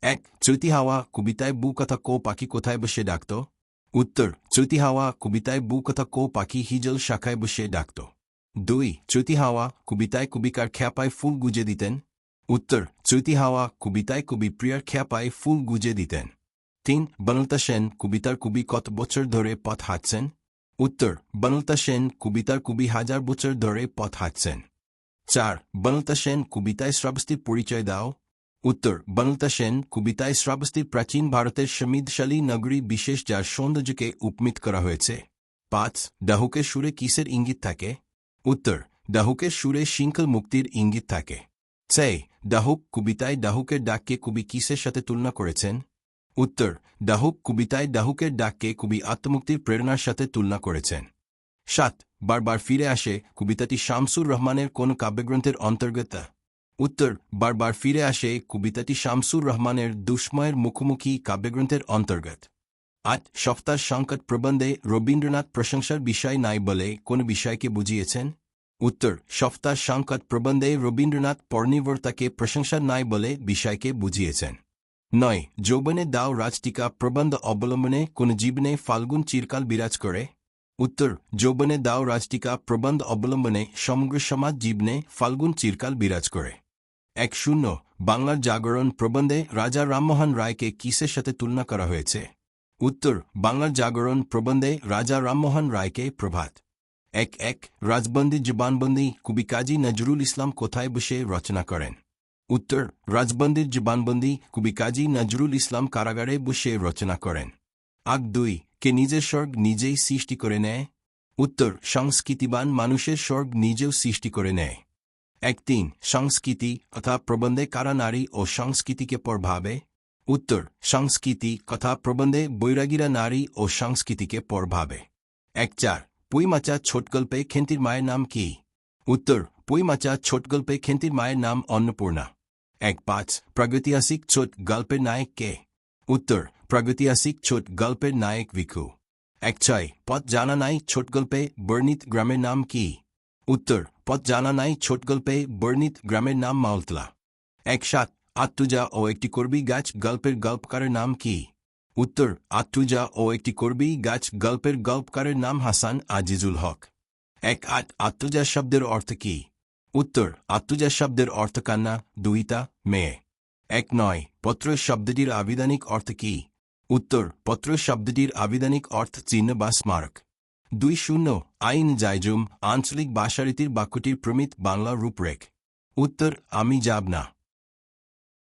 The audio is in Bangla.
এক চৈতি হাওয়া কবিতায় বু কথা কো পাখি কোথায় বসে ডাকত? উত্তর চৈতি হাওয়া কবিতায় বু কথা কো পাখি হিজল শাখায় বসে ডাকত। 2 চৈতি হাওয়া কবিতায় কবিকার খ্যাপায় ফুল গুজে দিতেন? উত্তর চৈতি হাওয়া কবিতায় কবি প্রিয়ার খ্যাপায় ফুল গুজে দিতেন। 3 বনলতা সেন কবিতার কবি কত বছর ধরে পথ হাঁটছেন? উত্তর বনলতা সেন কবিতার কবি হাজার বছর ধরে পথ হাঁটছেন। 4 বনলতা সেন কবিতায় শ্রাবস্তীর পরিচয় দাও। উত্তর বনলতা সেন কবিতায় শ্রাবস্তী প্রাচীন ভারতের সমৃদ্ধশালী নগরী বিশেষ যার সৌন্দর্যকে উপমিত করা হয়েছে। 5 ডাহুকের সুরে কিসের ইঙ্গিত থাকে? উত্তর ডাহুকের সুরে শৃঙ্খল মুক্তির ইঙ্গিত থাকে। 6 ডাহুক কবিতায় ডাহুকের ডাককে কবি কিসের সাথে তুলনা করেছেন? উত্তর ডাহুক কবিতায় ডাহুকের ডাককে কবি আত্মমুক্তির প্রেরণার সাথে তুলনা করেছেন। 7 বারবার ফিরে আসে কবিতাটি শামসুর রহমানের কোন কাব্যগ্রন্থের অন্তর্গত? উত্তর বারবার ফিরে আসে কবিতাটি শামসুর রহমানের দুঃসময়ের মুখোমুখি কাব্যগ্রন্থের অন্তর্গত। 8 সফতার সংকট প্রবন্ধে রবীন্দ্রনাথ প্রশংসার বিষয় নাই বলে কোন বিষয়কে বুঝিয়েছেন? উত্তর সফতার সংকট প্রবন্ধে রবীন্দ্রনাথ পরনির্ভরতাকে প্রশংসা নাই বলে বিষয়কে বুঝিয়েছেন। 9 যৌবনে দাও রাজটিকা প্রবন্ধ অবলম্বনে কোন জীবনে ফাল্গুন চিরকাল বিরাজ করে? উত্তর যৌবনে দাও রাজটিকা প্রবন্ধ অবলম্বনে সমগ্র সমাজ জীবনে ফাল্গুন চিরকাল বিরাজ করে। 10 বাংলার জাগরণ প্রবন্ধে রাজা রামমোহন রায়কে কিসের সাথে তুলনা করা হয়েছে? উত্তর বাংলার জাগরণ প্রবন্ধে রাজা রামমোহন রায়কে প্রভাত। 1 রাজবন্দি জবানবন্দি কবি কাজী নজরুল ইসলাম কোথায় বসে রচনা করেন? উত্তর রাজবন্দির জবানবন্দি কবি কাজী নজরুল ইসলাম কারাগারে বসে রচনা করেন। 2 কে নিজের স্বর্গ নিজেই সৃষ্টি করে নেয়? উত্তর সংস্কৃতিবান মানুষের স্বর্গ নিজেও সৃষ্টি করে নেয়। 3 সংস্কৃতি কথা প্রবন্ধে কারা নারী ও সংস্কৃতিকে প্রভাবে? উত্তর সংস্কৃতি কথা প্রবন্ধে বৈরাগীরা নারী ও সংস্কৃতিকে প্রভাবে। 4 পুইমাচা ছোটগল্পে খেন্তির মায়ের নাম কি? উত্তর পুইমাচা ছোটগল্পে খেন্তির মায়ের নাম অন্নপূর্ণা। 5 প্রাগৈতিহাসিক ছোট গল্পের নায়ক কে? উত্তর প্রাগৈতিহাসিক ছোট গল্পের নায়ক ভিখু। 6 পথ জানা নাই ছোটগল্পে বর্ণিত গ্রামের নাম কি? উত্তর পথ জানা নাই ছোটগল্পে বর্ণিত গ্রামের নাম মাউলতলা। 7 আত্মজা ও একটি করবি গাছ গল্পের গল্পকারের নাম কি? উত্তর আত্মজা ও একটি করবি গাছ গল্পের গল্পকারের নাম হাসান আজিজুল হক। 8 আত্মজা শব্দের অর্থ কি? উত্তর আত্মজা শব্দের অর্থ কান্না দুইতা মেয়ে। 9 পত্র শব্দটির আবিধানিক অর্থ কি? উত্তর পত্র শব্দটির আবিধানিক অর্থ চিহ্ন বা স্মারক। 20 আইন জায়জুম আঞ্চলিক ভাষারীতির বাক্যটির প্রমিত বাংলা রূপরেখ। উত্তর আমি যাব না।